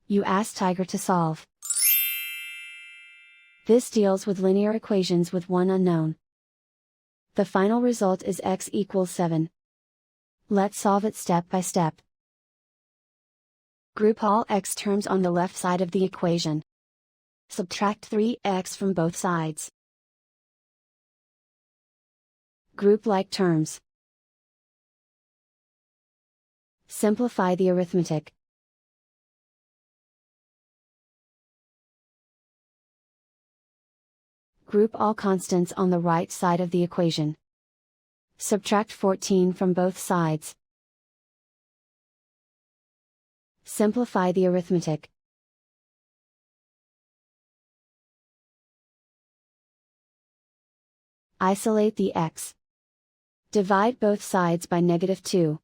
You ask Tiger to solve. This deals with linear equations with one unknown. The final result is x equals 7. Let's solve it step by step. Group all x terms on the left side of the equation. Subtract 3x from both sides. Group like terms. Simplify the arithmetic. Group all constants on the right side of the equation. Subtract 14 from both sides. Simplify the arithmetic. Isolate the x. Divide both sides by -2.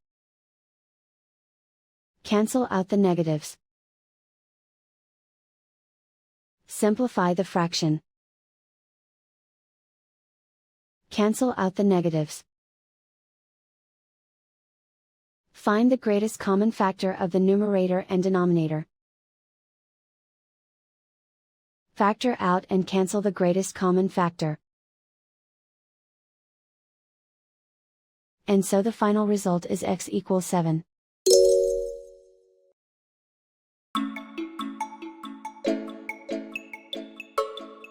Cancel out the negatives. Simplify the fraction. Cancel out the negatives. Find the greatest common factor of the numerator and denominator. Factor out and cancel the greatest common factor. And so the final result is x equals 7.